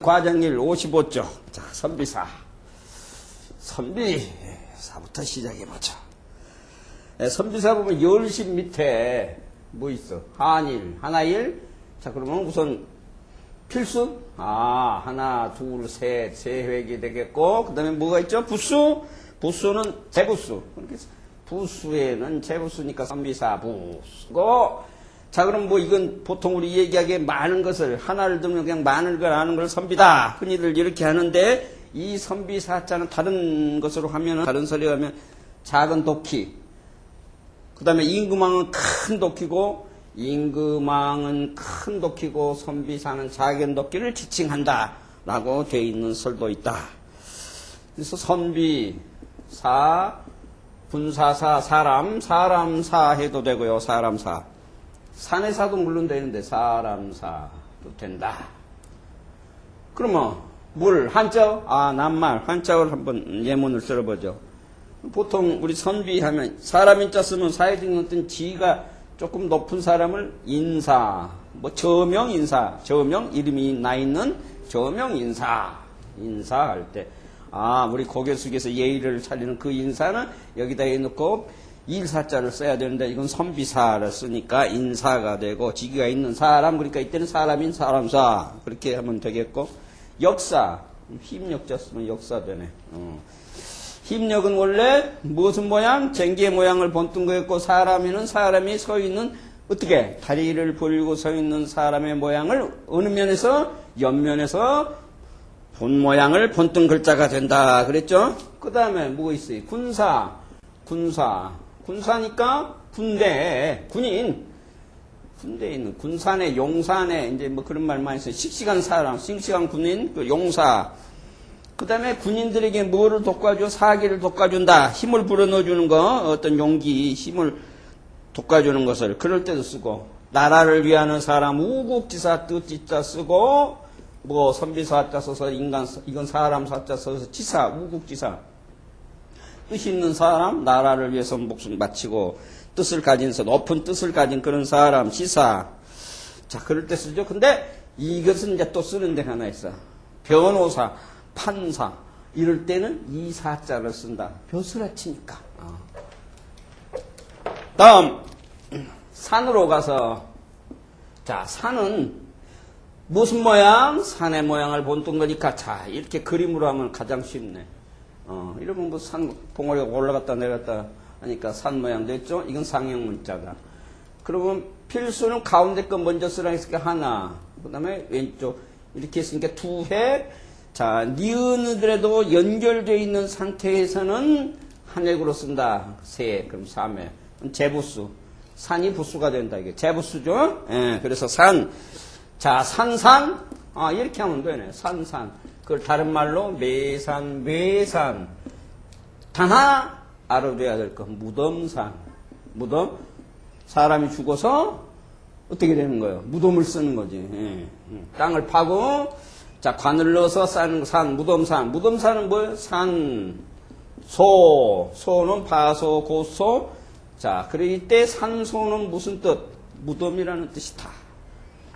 과정일 55조. 자, 선비사. 선비사부터 시작해보자. 선비사 보면 열심 밑에 뭐 있어? 한일, 하나일. 자, 그러면 우선 필수? 하나, 둘, 셋, 세 획이 되겠고, 그 다음에 뭐가 있죠? 부수? 부수는 재부수. 부수에는 재부수니까 선비사, 부수고, 자, 그럼 뭐 이건 보통 우리 얘기하기에 많은 것을, 하나를 들면 그냥 많은 걸 아는 걸 선비다. 흔히들 이렇게 하는데, 이 선비사자는 다른 것으로 하면은, 다른 소리로 하면 작은 도끼. 그 다음에 임금왕은 큰 도끼고, 임금왕은 큰 도끼고, 선비사는 작은 도끼를 지칭한다. 라고 되어 있는 설도 있다. 그래서 선비사, 군사사, 사람사 해도 되고요. 사람사. 산의사도 물론 되는데 사람사도 된다. 그러면 물 한자어? 낱말 한자어를 한번 예문을 들어보죠. 보통 우리 선비하면 사람 인자 쓰면 사회적 어떤 지위가 조금 높은 사람을 인사, 뭐 저명 인사, 저명 이름이 나 있는 저명 인사할 때 우리 고개 숙여서 예의를 차리는 그 인사는 여기다 해놓고 일사자를 써야 되는데 이건 선비사를 쓰니까 인사가 되고 직위가 있는 사람, 그러니까 이때는 사람인 사람사 그렇게 하면 되겠고, 역사 힘력자 쓰면 역사 되네. 힘력은 원래 무슨 모양? 쟁기의 모양을 본뜬 거였고, 사람에는 사람이 서 있는 어떻게 다리를 벌리고 서 있는 사람의 모양을 어느 면에서 옆면에서 본 모양을 본뜬 글자가 된다 그랬죠. 그 다음에 뭐가 있어요? 군사니까 군대, 군인. 군대에 있는 군산에, 용산에, 이제 뭐 그런 말 많이 써요. 씩씩한 사람, 씩씩한 군인, 그 용사. 그 다음에 군인들에게 뭐를 돋궈줘? 사기를 돋궈준다. 힘을 불어넣어주는 거, 어떤 용기, 힘을 돋궈주는 것을. 그럴 때도 쓰고, 나라를 위하는 사람, 우국지사, 뜻지자 쓰고, 뭐 선비사자 써서 이건 사람 사자 써서 지사, 우국지사. 뜻 있는 사람, 나라를 위해서 목숨 바치고 뜻을 가진, 높은 뜻을 가진 그런 사람, 지사. 자, 그럴 때 쓰죠. 근데 이것은 이제 또 쓰는 데 하나 있어. 변호사, 판사. 이럴 때는 이 사자를 쓴다. 벼슬아치니까. 다음, 산으로 가서, 자, 산은 무슨 모양? 산의 모양을 본뜬 거니까, 자, 이렇게 그림으로 하면 가장 쉽네. 이러면 뭐 산 봉우리가 올라갔다 내렸다 하니까 산 모양 됐죠? 이건 상형 문자다. 그러면 필수는 가운데 거 먼저 쓰라 했으니까 하나. 그 다음에 왼쪽 이렇게 했으니까 두 획. 자, 니은으로도 연결되어 있는 상태에서는 한 획으로 쓴다. 세, 그럼 3획. 재부수. 산이 부수가 된다. 이게 재부수죠? 예, 그래서 산. 자, 산산. 이렇게 하면 되네. 산산. 그걸 다른 말로 매산, 외산. 단 하나 알아둬야 될 거. 무덤산. 무덤. 사람이 죽어서 어떻게 되는 거예요? 무덤을 쓰는 거지. 예. 땅을 파고, 자, 관을 넣어서 쌓는 산, 무덤산. 무덤산은 뭐예요? 산, 소는 바소, 고소. 자, 그래 이때 산소는 무슨 뜻? 무덤이라는 뜻이다.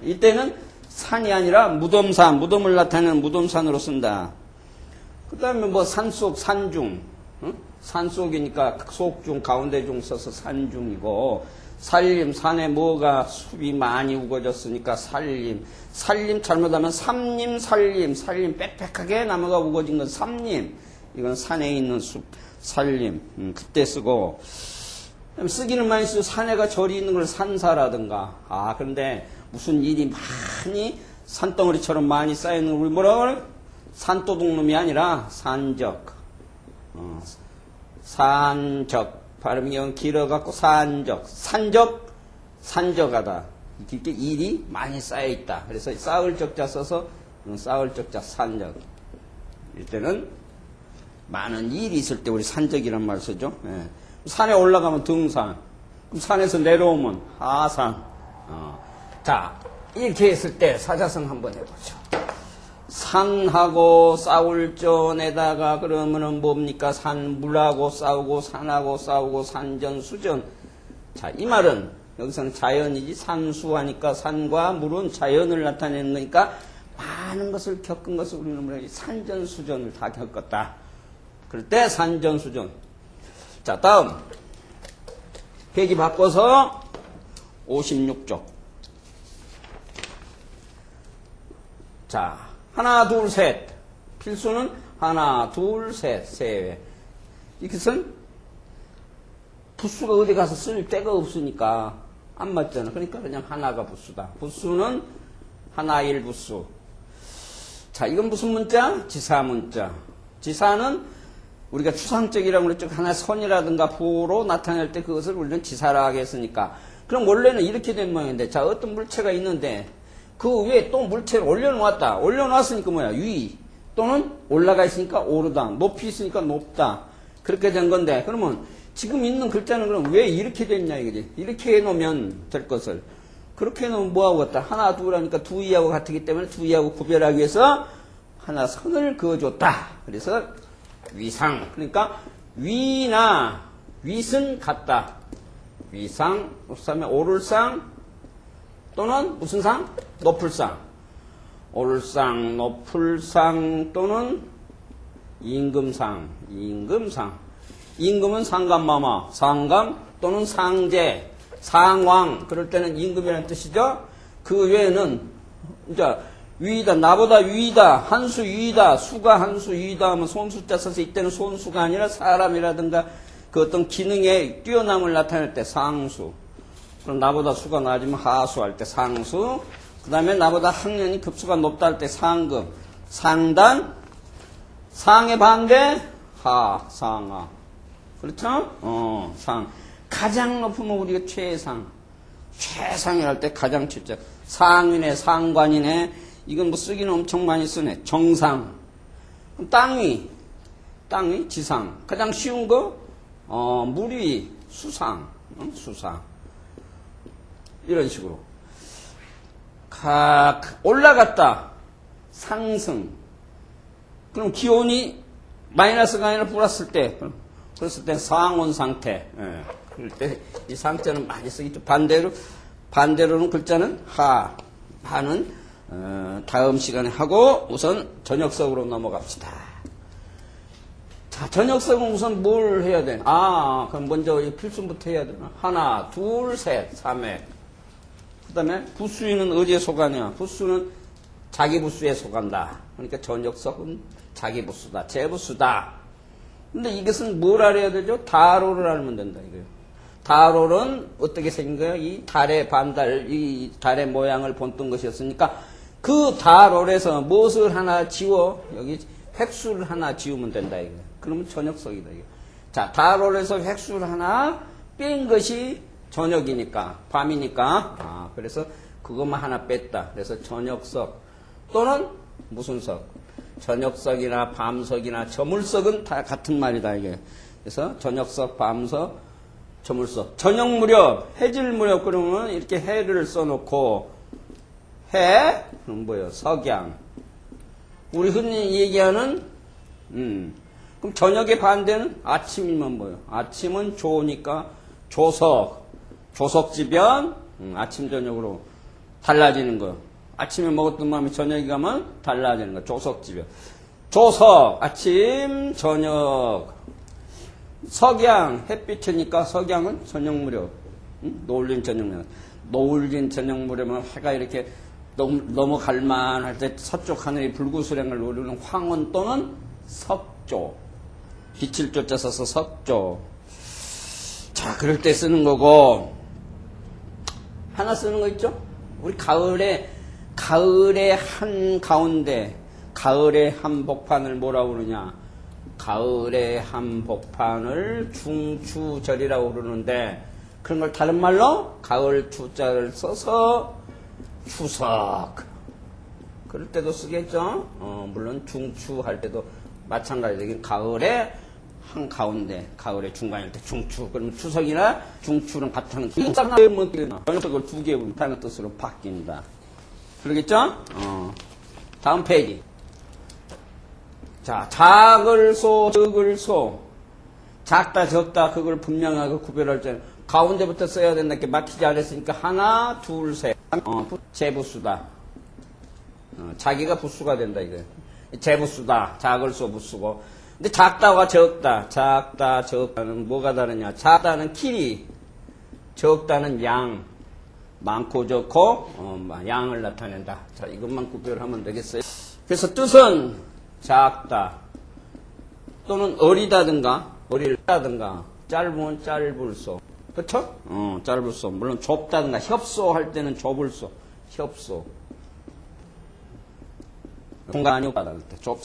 이때는 산이 아니라 무덤산, 무덤을 나타내는 무덤산으로 쓴다. 그 다음에 뭐 산속, 산중. 산속이니까 속중, 가운데 중 써서 산중이고, 산림, 산에 뭐가 숲이 많이 우거졌으니까 산림. 산림 잘못하면 삼림, 산림 빽빽하게 나무가 우거진 건 삼림. 이건 산에 있는 숲, 산림. 그때 쓰고. 쓰기는 많이 쓰고, 산에가 절이 있는 걸 산사라든가. 그런데 무슨 일이 많이 산덩어리처럼 많이 쌓이는 우리 뭐라고 그래? 산도둑놈이 아니라 산적. 산적. 발음이 길어갖고 산적. 산적하다. 이렇게 일이 많이 쌓여있다. 그래서 쌓을 적자 써서 쌓을 적자 산적. 이때는 많은 일이 있을 때 우리 산적이란 말 쓰죠. 예. 산에 올라가면 등산. 그럼 산에서 내려오면 하산. 자, 이렇게 했을 때 사자성 한번 해보죠. 산하고 싸울 전에다가 그러면은 뭡니까? 물하고 싸우고 산하고 싸우고 산전수전. 자, 이 말은 여기서는 자연이지 산수하니까 산과 물은 자연을 나타내는 거니까 많은 것을 겪은 것을 우리는 뭐냐, 산전수전을 다 겪었다. 그럴 때 산전수전. 자, 다음. 페이지 바꿔서 56쪽. 자, 하나, 둘, 셋. 필수는 하나, 둘, 셋, 세 회. 이것은 부수가 어디 가서 쓸 데가 없으니까 안 맞잖아. 그러니까 그냥 하나가 부수다. 부수는 하나, 일 부수. 자, 이건 무슨 문자? 지사 문자. 지사는 우리가 추상적이라고 그랬죠. 하나 선이라든가 부호로 나타낼 때 그것을 우리는 지사라 하겠으니까. 그럼 원래는 이렇게 된 모양인데, 자, 어떤 물체가 있는데, 그 위에 또 물체를 올려놓았다. 올려놨으니까 뭐야? 위. 또는 올라가 있으니까 오르다. 높이 있으니까 높다. 그렇게 된 건데, 그러면 지금 있는 글자는 그럼 왜 이렇게 됐냐, 이거지? 이렇게 해놓으면 될 것을. 그렇게 해놓으면 뭐하고 같다? 하나, 둘 하니까 두 이하고 같기 때문에 두 이하고 구별하기 위해서 하나 선을 그어줬다. 그래서 위상. 그러니까 위나 윗은 같다. 위상, 그 다음에 오를상 또는 무슨 상? 높을상. 오를상, 높을상 또는 임금상. 임금상. 임금은 상감마마, 상감 또는 상제, 상왕. 그럴 때는 임금이라는 뜻이죠. 그 외에는 이제 위이다, 나보다 위이다, 한수 위이다, 수가 한수 위이다 하면 손수자 써서 이때는 손수가 아니라 사람이라든가 그 어떤 기능의 뛰어남을 나타낼 때 상수. 그럼 나보다 수가 낮으면 하수 할 때 상수. 그 다음에 나보다 학년이 급수가 높다 할 때 상급. 상단. 상의 반대 하, 상하. 그렇죠? 상. 가장 높으면 우리가 최상. 최상이랄 때 가장 최적. 상위네, 상관이네. 이건 뭐 쓰기는 엄청 많이 쓰네. 정상. 땅위. 땅위, 지상. 가장 쉬운 거, 물위, 수상. 수상. 이런 식으로. 올라갔다. 상승. 그럼 기온이 마이너스가 아니라 플러스일 때, 그랬을 때 상온 상태. 예. 그럴 때 이 상태는 많이 쓰겠죠. 반대로는 글자는 하는 다음 시간에 하고 우선 전역석으로 넘어갑시다. 자, 전역석은 우선 뭘 해야 되나? 그럼 먼저 이 필수부터 해야 되나? 하나, 둘, 셋, 3회. 그 다음에 부수인은 어디에 속하냐? 부수는 자기 부수에 속한다. 그러니까 전역석은 자기 부수다. 제 부수다. 근데 이것은 뭘 알아야 되죠? 다로를 알면 된다, 이거요. 다롤은 어떻게 생긴 거예요? 이 달의 반달, 이 달의 모양을 본뜬 것이었으니까 그 다롤에서 무엇을 하나 지워? 여기 획수를 하나 지우면 된다, 이거. 그러면 전역석이다, 이거. 자, 다롤에서 획수를 하나 뺀 것이 저녁이니까, 밤이니까. 그래서 그것만 하나 뺐다. 그래서 전역석 또는 무슨 석? 저녁석이나 밤석이나 저물석은 다 같은 말이다, 이게. 그래서 저녁석, 밤석, 저물석. 저녁 무렵, 해질 무렵, 그러면 이렇게 해를 써놓고, 해, 그럼 뭐예요? 석양. 우리 흔히 얘기하는, 그럼 저녁의 반대는 아침이면 뭐예요? 아침은 좋으니까 조석, 조석지변, 아침, 저녁으로 달라지는 거. 아침에 먹었던 마음이 저녁에 가면 달라지는 거. 조석지변. 조석, 아침, 저녁. 석양, 햇빛이니까 석양은 저녁 무렵. 노을진 저녁 무렵. 노을진 저녁 무렵은 해가 이렇게 넘어갈만 할 때 서쪽 하늘이 불구수령을 노리는 황혼 또는 석조. 빛을 쫓아 써서 석조. 자, 그럴 때 쓰는 거고. 하나 쓰는 거 있죠? 우리 가을에 한 가운데, 가을의 한복판을 뭐라고 그러냐? 가을의 한복판을 중추절이라고 그러는데, 그런 걸 다른 말로 가을 추자를 써서 추석. 그럴 때도 쓰겠죠? 물론 중추할 때도 마찬가지로 가을의 한 가운데, 가을의 중간일 때 중추. 그러면 추석이나 중추는 같은 전역석을 두 개 보면 다른 뜻으로 바뀐다. 그러겠죠? 다음 페이지. 자, 작을소, 적을소. 작다, 적다, 그걸 분명하게 구별할 때 가운데부터 써야 된다. 이렇게 막히지 않았으니까 하나, 둘, 셋. 재부수다. 자기가 부수가 된다, 이거. 재부수다. 작을 소 부수고. 근데 작다와 적다. 작다, 적다는 뭐가 다르냐. 작다는 길이, 적다는 양. 많고 적고, 양을 나타낸다. 자, 이것만 구별하면 되겠어요. 그래서 뜻은 작다. 또는 어리다든가, 어리다든가, 짧으면 짧을소. 그쵸? 짧을소. 물론 좁다든가, 협소할 때는 좁을소. 협소. 공간이 받을 때 좁.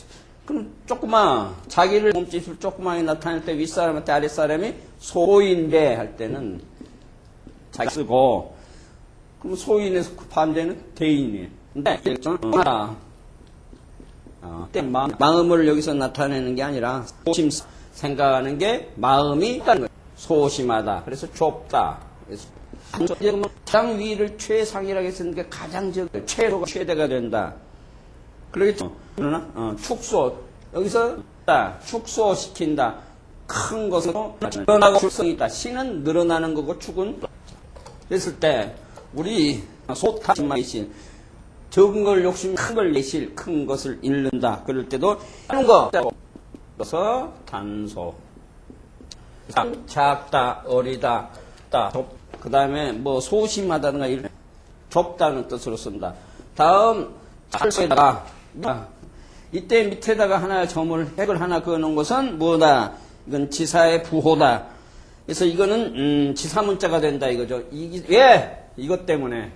그럼 조그마 자기를 몸짓을 조그마하게 나타낼 때 윗사람한테 아랫사람이 소인데 할 때는 자기 쓰고 그럼 소인에서 반대는 대인이에요. 근데 마음을 여기서 나타내는 게 아니라 소심 생각하는 게 마음이 있다는 거예요. 소심하다. 그래서 좁다. 그래서 가장 위를 최상이라고 했으니까 가장 최소가 최대가 된다. 그러겠죠. 그러나 축소 여기서 축소시킨다. 큰 것으로 늘어나고 축성이 있다. 신은 늘어나는 거고 축은 그랬을 때 우리 소타신마이신 적은 걸 욕심 큰 걸 내실 큰 것을 잃는다. 그럴 때도 하는 거 그래서 단소 작다 어리다 그 다음에 뭐 소심하다든가 이런 좁다는 뜻으로 쓴다. 다음 찰소에다가 이때 밑에다가 하나 점을 핵을 하나 그어놓은 것은 뭐다? 이건 지사의 부호다. 그래서 이거는 지사문자가 된다 이거죠. 왜? 이것 때문에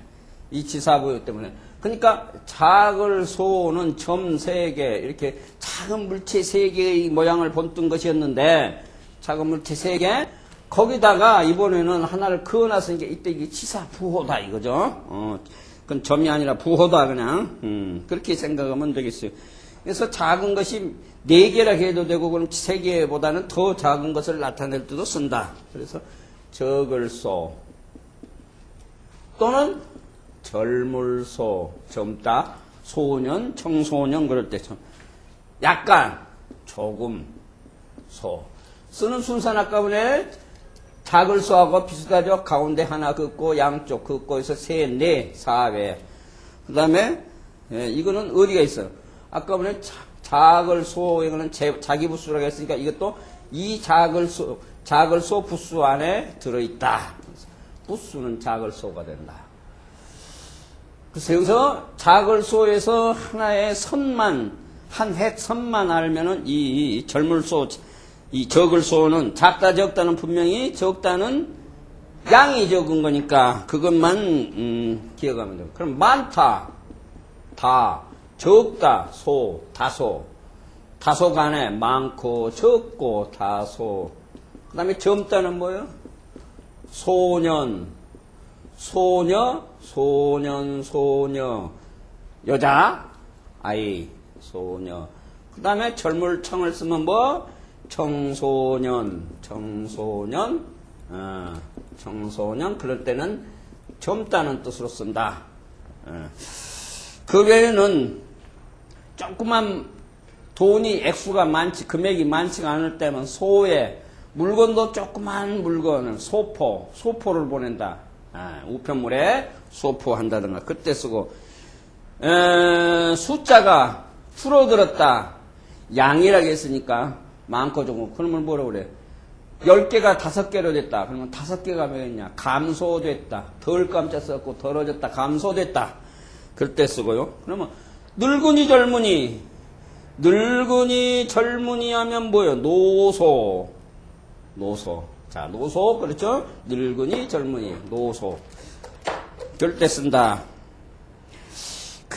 이 지사부호 때문에. 그러니까 작을 소는 점 3개 이렇게 작은 물체 3개의 모양을 본뜬 것이었는데 작은 물체 3개 거기다가 이번에는 하나를 그어놨으니까 이때 이게 지사부호다 이거죠. 그건 점이 아니라 부호다 그냥 그렇게 생각하면 되겠어요. 그래서 작은 것이 4개라 해도 되고 그럼 3개보다는 더 작은 것을 나타낼 때도 쓴다. 그래서 적을 소 또는 젊을 소 젊다 소년 청소년 그럴 때 약간 조금 소 쓰는 순서는 아까 보네 작을 소하고 비슷하죠. 가운데 하나 긋고 양쪽 긋고 해서 3, 4, 4회. 그 다음에 이거는 어디가 있어요? 아까 보면 작을 소 이거는 자기 부수라고 했으니까 이것도 이 작을 소 부수 안에 들어있다. 부수는 작을 소가 된다. 그래서 여기서 작을 소에서 하나의 선만 한 획 선만 알면은 이 젊을 소 이 적을 소는 작다 적다는 분명히 적다는 양이 적은 거니까 그것만 기억하면 돼요. 그럼 많다 다 적다 소 다소 다소 간에 많고 적고 다소 그 다음에 젊다는 뭐예요? 소년 소녀 소년 소녀 여자 아이 소녀 그 다음에 젊을 청을 쓰면 뭐 청소년, 청소년, 청소년, 그럴 때는 젊다는 뜻으로 쓴다. 그 외에는 조그만 돈이 액수가 금액이 많지가 않을 때면 소에 물건도 조그만 물건을 소포를 보낸다. 우편물에 소포한다든가 그때 쓰고 숫자가 줄어들었다. 양이라고 했으니까 많고 적고 그러면 뭐라고 그래? 10개가 5개로 됐다. 그러면 5개가 뭐였냐? 감소됐다. 덜 깜짝 썼고 덜어졌다. 감소됐다. 그럴 때 쓰고요. 그러면 늙은이 젊은이 하면 뭐예요? 노소. 자, 노소 그렇죠? 늙은이 노소. 그럴 때 쓴다.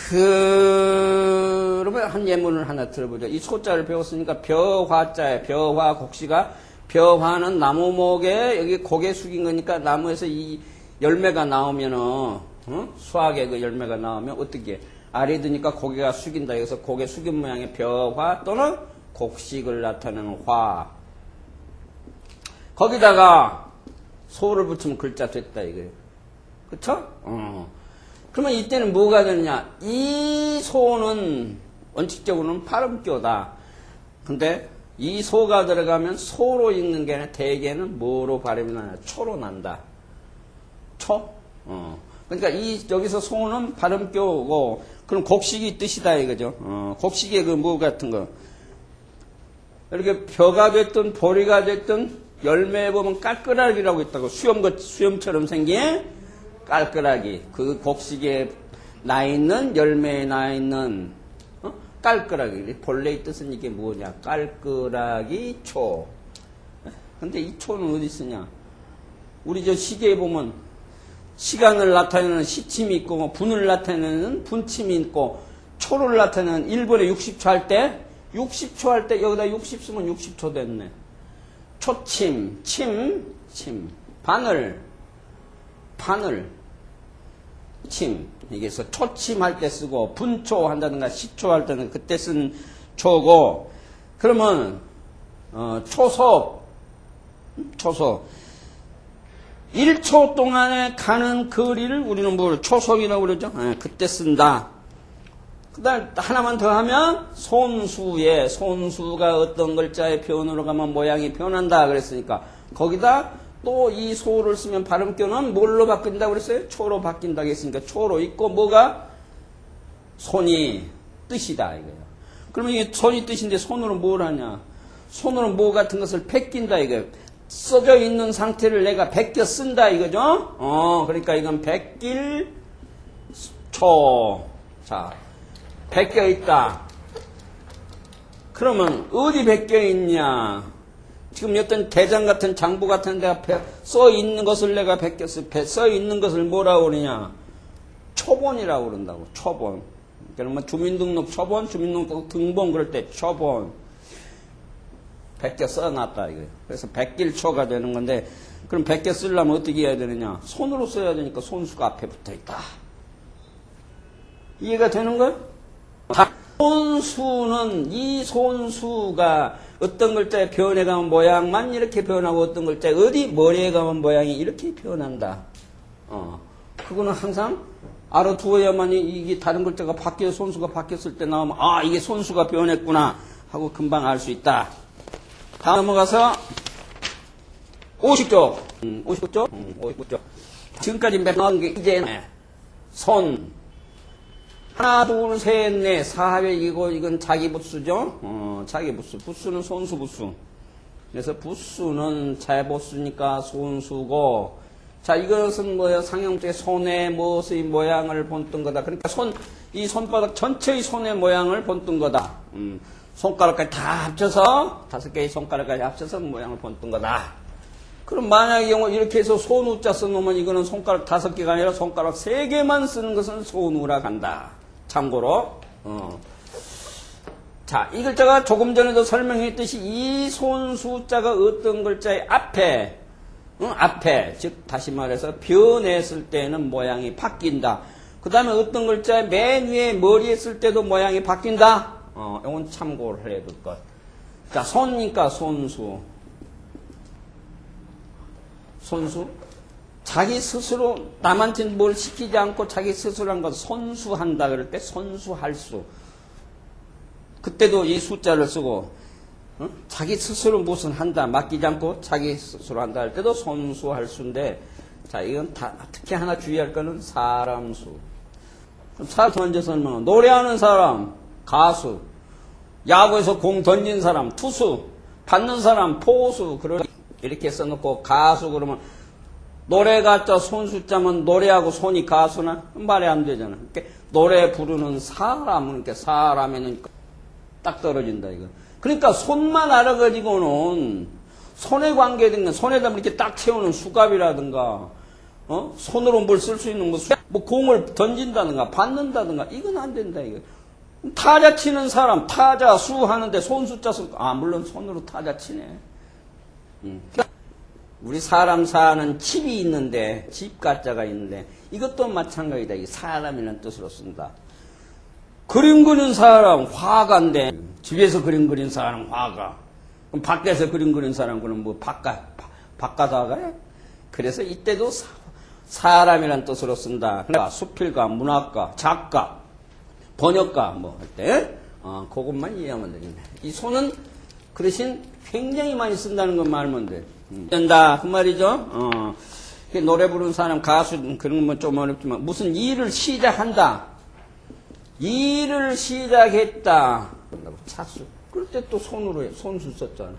그러면 한 예문을 하나 들어보죠. 이 소자를 배웠으니까 벼화자에 벼화 곡시가 벼화는 나무목에 여기 고개 숙인 거니까 나무에서 이 열매가 나오면은 수학의 그 열매가 나오면 어떻게 아래 드니까 고개가 숙인다. 여기서 고개 숙인 모양의 벼화 또는 곡식을 나타내는 화. 거기다가 소를 붙이면 글자 됐다 이거예요. 그쵸? 그러면 이때는 뭐가 되느냐? 이 소는 원칙적으로는 발음교다. 근데 이 소가 들어가면 소로 읽는 게 아니라 대개는 뭐로 발음이 나냐? 초로 난다. 초? 그러니까 여기서 소는 발음교고, 그럼 곡식이 뜻이다 이거죠. 곡식의 그 뭐 같은 거. 이렇게 벼가 됐든 보리가 됐든 열매에 보면 깔끄락이라고 있다고. 수염처럼 생긴 깔끄락이. 그 곡식에 나 있는, 열매에 나 있는, 깔끄락이. 본래의 뜻은 이게 뭐냐. 깔끄락이 초. 근데 이 초는 어디 쓰냐. 우리 저 시계에 보면 시간을 나타내는 시침이 있고, 뭐 분을 나타내는 분침이 있고, 초를 나타내는 1분에 60초 할 때, 60초 할 때 여기다 60 쓰면 60초 됐네. 초침, 침, 바늘, 침. 이게서 초침할 때 쓰고, 분초 한다든가 시초 할 때는 그때 쓴 초고, 그러면, 초속. 1초 동안에 가는 거리를 우리는 뭘 초속이라고 그러죠. 그때 쓴다. 그 다음 하나만 더 하면 손수가 어떤 글자의 표현으로 가면 모양이 변한다 그랬으니까 거기다 또 이 소를 쓰면 발음교는 뭘로 바뀐다고 그랬어요? 초로 바뀐다고 했으니까 초로 있고 뭐가? 손이 뜻이다 이거예요. 그러면 이게 손이 뜻인데 손으로 뭘 하냐? 손으로 뭐 같은 것을 베낀다 이거예요. 써져 있는 상태를 내가 베껴 쓴다 이거죠? 그러니까 이건 베낄 초. 자, 베껴 있다. 그러면 어디 베껴 있냐? 지금 어떤 대장 같은 장부 같은 데가 써 있는 것을 내가 베꼈어. 써 있는 것을 뭐라고 그러냐? 초본이라고 그런다고. 초본. 그러면 주민등록 초본, 주민등록 등본 그럴 때 초본. 베껴 써놨다 이거예요. 그래서 베낄초가 되는 건데, 그럼 베껴 쓰려면 어떻게 해야 되느냐? 손으로 써야 되니까 손수가 앞에 붙어 있다. 이해가 되는 거예요? 손수는, 이 손수가 어떤 글자에 변해가면 모양만 이렇게 변하고 어떤 글자에 어디 머리에 가면 모양이 이렇게 변한다. 그거는 항상 알아두어야만 이게 다른 글자가 바뀌어 손수가 바뀌었을 때 나오면 아 이게 손수가 변했구나 하고 금방 알 수 있다. 다음 넘어가서 50쪽. 50쪽. 지금까지 맺은 게 이제 손. 하나, 둘, 셋, 넷, 400이고 이건 자기 부수죠. 자기 부수. 부수는 손수 부수. 그래서 부수는 자부수니까 손수고. 자, 이것은 뭐예요? 상형적인 손의 무엇의 모양을 본뜬 거다. 그러니까 이 손바닥 전체의 손의 모양을 본뜬 거다. 손가락까지 다 합쳐서 5개의 손가락까지 합쳐서 모양을 본뜬 거다. 그럼 만약의 경우 이렇게 해서 손우자 써놓으면 이거는 손가락 5개가 아니라 손가락 3개만 쓰는 것은 손우라 간다. 참고로. 자, 이 글자가 조금 전에도 설명했듯이 이 손수자가 어떤 글자의 앞에, 즉 다시 말해서 변했을 때는 모양이 바뀐다. 그 다음에 어떤 글자의 맨 위에 머리에 쓸 때도 모양이 바뀐다. 이건 참고를 해야 될 것. 자, 손이니까 손수. 자기 스스로 남한테 뭘 시키지 않고 자기 스스로 한 것 손수한다 그럴 때 손수할 수. 그때도 이 숫자를 쓰고 자기 스스로 무슨 한다 맡기지 않고 자기 스스로 한다 할 때도 손수할 수인데 자 이건 특히 하나 주의할 거는 사람 수. 사람 먼저 설명은 노래하는 사람 가수, 야구에서 공 던진 사람 투수, 받는 사람 포수 이렇게 써놓고 가수 그러면 노래가짜 손수자면 노래하고 손이 가수나 말이 안 되잖아. 그러니까 노래 부르는 사람은 그러니까 사람에는 딱 떨어진다 이거. 그러니까 손만 알아가지고는 손에 관계된 건 손에다 이렇게 딱 채우는 수갑이라든가 손으로 뭘 쓸 수 있는 뭐 공을 던진다든가 받는다든가 이건 안 된다 이거. 타자 치는 사람 타자 수 하는데 손수자 쓸 물론 손으로 타자 치네. 우리 사람 사는 집이 있는데 집 가짜가 있는데 이것도 마찬가지다. 이게 사람이라는 뜻으로 쓴다. 그림 그린 사람 화가인데 집에서 그림 그린 사람 화가. 그럼 밖에서 그림 그린 사람 그럼 뭐 바깥화가야? 그래서 이때도 사람이라는 뜻으로 쓴다. 그러니까 수필가, 문학가, 작가, 번역가 뭐 할 때 그것만 이해하면 되겠네. 이 손은 그 대신 굉장히 많이 쓴다는 것만 알면 돼. 된다 그 말이죠. 노래 부르는 사람, 가수, 그런 건 좀 어렵지만, 무슨 일을 시작한다. 일을 시작했다. 차수. 그럴 때 또 손으로 해. 손수 썼잖아.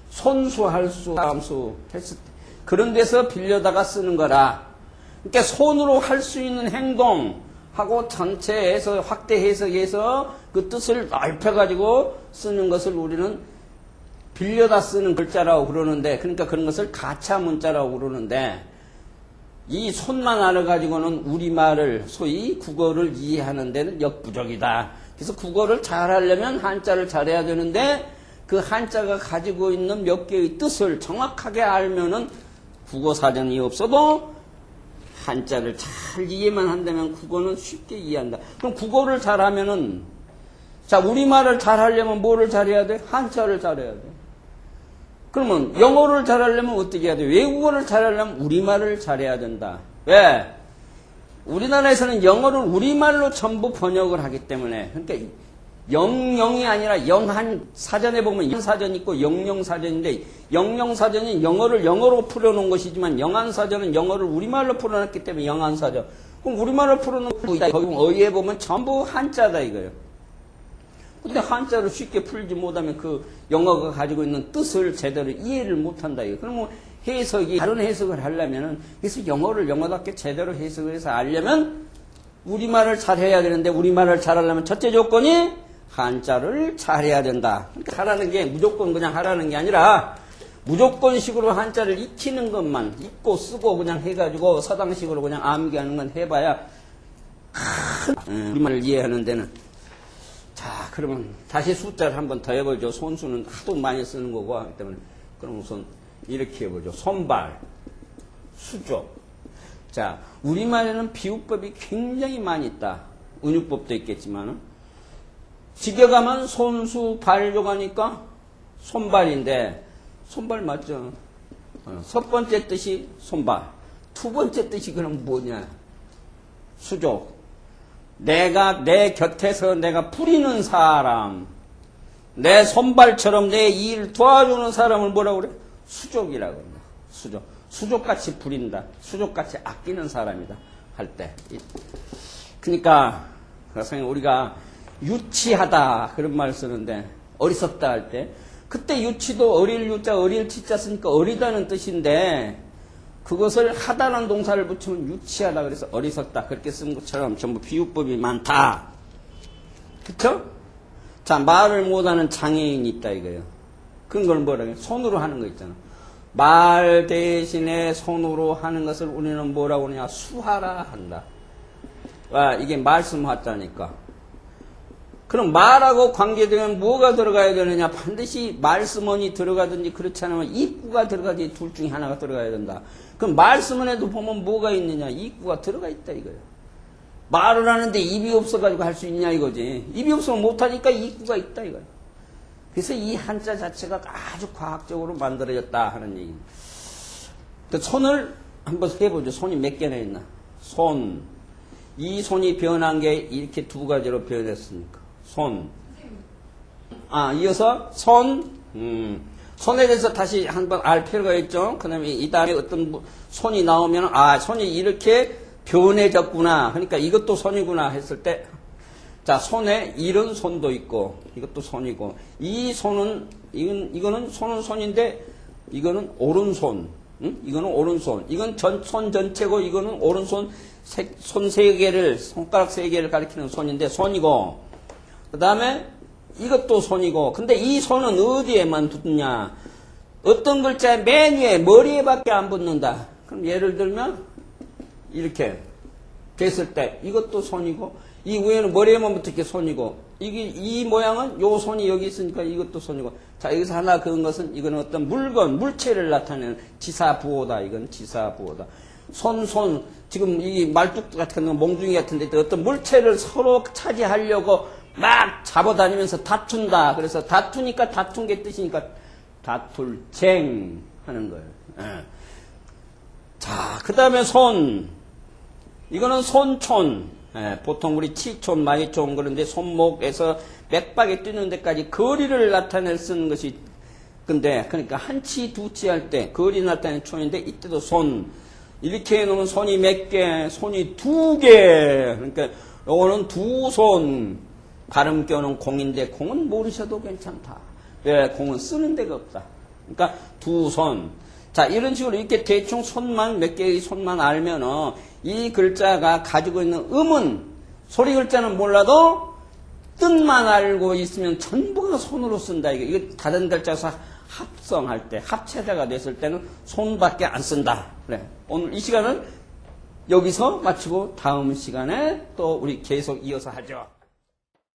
손수할 수, 함수 했을 때. 그런 데서 빌려다가 쓰는 거라. 그러니까 손으로 할 수 있는 행동하고 전체에서 확대 해석해서 그 뜻을 넓혀가지고 쓰는 것을 우리는 빌려다 쓰는 글자라고 그러는데, 그러니까 그런 것을 가차 문자라고 그러는데, 이 손만 알아가지고는 우리말을, 소위 국어를 이해하는 데는 역부족이다. 그래서 국어를 잘하려면 한자를 잘해야 되는데, 그 한자가 가지고 있는 몇 개의 뜻을 정확하게 알면은 국어 사전이 없어도 한자를 잘 이해만 한다면 국어는 쉽게 이해한다. 그럼 국어를 잘하면은, 자, 우리말을 잘하려면 뭐를 잘해야 돼? 한자를 잘해야 돼. 그러면 영어를 잘하려면 어떻게 해야 돼? 외국어를 잘하려면 우리말을 잘해야 된다. 왜? 우리나라에서는 영어를 우리말로 전부 번역을 하기 때문에, 그러니까 영영이 아니라 영한 사전에 보면 영사전 있고 영영사전인데, 영영사전은 영어를 영어로 풀어놓은 것이지만 영한사전은 영어를 우리말로 풀어놨기 때문에 영한사전. 그럼 우리말로 풀어놓은 거 있다. 거기 어휘에 보면 전부 한자다 이거예요. 근데 한자를 쉽게 풀지 못하면 그 영어가 가지고 있는 뜻을 제대로 이해를 못한다 이거. 그러면 해석이 다른 해석을 하려면은, 그래서 영어를 영어답게 제대로 해석을 해서 알려면 우리말을 잘해야 되는데, 우리말을 잘하려면 첫째 조건이 한자를 잘해야 된다. 그러니까 하라는 게 무조건 그냥 하라는 게 아니라 무조건식으로 한자를 익히는 것만, 읽고 쓰고 그냥 해가지고 서당식으로 그냥 암기하는 건 해봐야 큰 우리말을 이해하는 데는. 자, 그러면 다시 숫자를 한번 더 해보죠. 손수는 하도 많이 쓰는 거고 하기 때문에. 그럼 우선 이렇게 해보죠. 손발, 수조. 자, 우리말에는 비유법이 굉장히 많이 있다. 은유법도 있겠지만은. 직역하면 손수, 발족 하니까 손발인데, 손발 맞죠? 첫 번째 뜻이 손발. 두 번째 뜻이 그럼 뭐냐? 수족. 내가 내 곁에서 내가 부리는 사람, 내 손발처럼 내 일 도와주는 사람을 뭐라고 그래? 수족이라고 합니다. 수족. 수족같이 부린다. 수족같이 아끼는 사람이다. 할 때. 그러니까 선생님 우리가 유치하다 그런 말 쓰는데, 어리석다 할 때, 그때 유치도 어릴 유자 어릴 치자 쓰니까 어리다는 뜻인데, 그것을 하다는 동사를 붙이면 유치하다 그래서 어리석다 그렇게 쓴 것처럼 전부 비유법이 많다. 그쵸? 자, 말을 못하는 장애인이 있다 이거예요. 그런 걸 뭐라고 해요? 손으로 하는 거 있잖아. 말 대신에 손으로 하는 것을 우리는 뭐라고 하냐? 수하라 한다. 와, 이게 말씀하자니까. 그럼 말하고 관계되면 뭐가 들어가야 되느냐? 반드시 말씀원이 들어가든지 그렇지 않으면 입구가 들어가든지 둘 중에 하나가 들어가야 된다. 그럼 말씀원에도 보면 뭐가 있느냐? 입구가 들어가 있다 이거예요. 말을 하는데 입이 없어가지고 할 수 있냐 이거지. 입이 없으면 못하니까 입구가 있다 이거예요. 그래서 이 한자 자체가 아주 과학적으로 만들어졌다 하는 얘기입니다. 손을 한번 해보죠. 손이 몇 개나 있나? 손. 이 손이 변한 게 이렇게 두 가지로 변했으니까. 손. 아, 이어서 손. 손에 대해서 다시 한번 알 필요가 있죠. 그 다음에 이 다음에 어떤 손이 나오면, 아, 손이 이렇게 변해졌구나. 그러니까 이것도 손이구나 했을 때, 자, 손에 이런 손도 있고, 이것도 손이고, 이 손은, 이거는 손은 손인데, 이거는 오른손. 응? 이거는 오른손. 이건 손 전체고, 이거는 오른손, 손 세 개를, 손가락 세 개를 가리키는 손인데, 손이고, 그 다음에 이것도 손이고, 근데 이 손은 어디에만 붙냐? 어떤 글자의 맨 위에, 머리에밖에 안 붙는다. 그럼 예를 들면, 이렇게 됐을 때, 이것도 손이고, 이 위에는 머리에만 붙을 게 손이고, 이 모양은 요 손이 여기 있으니까 이것도 손이고. 자, 여기서 하나 그은 것은, 이거는 어떤 물건, 물체를 나타내는 지사부호다. 이건 지사부호다. 손, 지금 이 말뚝 같은 거, 몽둥이 같은데 어떤 물체를 서로 차지하려고 막 잡아다니면서 다툰다. 그래서 다투니까 다툰 게 뜻이니까 다툴쟁 하는 거예요. 예. 자, 그 다음에 손. 이거는 손촌. 예, 보통 우리 치촌, 마이촌 그런데 손목에서 맥박에 뛰는 데까지 거리를 나타낼 쓰는 것이, 근데 그러니까 한 치, 두 치 할 때 거리 나타내는 촌인데, 이때도 손. 이렇게 해놓으면 손이 몇 개? 손이 2개. 그러니까 요거는 2손. 발음 껴는 공인데 공은 모르셔도 괜찮다. 왜? 공은 쓰는 데가 없다. 그러니까 2손. 자, 이런 식으로 이렇게 대충 손만, 몇 개의 손만 알면은 이 글자가 가지고 있는 음은 소리 글자는 몰라도 뜻만 알고 있으면 전부가 손으로 쓴다. 이거 다른 글자에서 합성할 때, 합체자가 됐을 때는 손밖에 안 쓴다. 그래. 오늘 이 시간은 여기서 마치고 다음 시간에 또 우리 계속 이어서 하죠.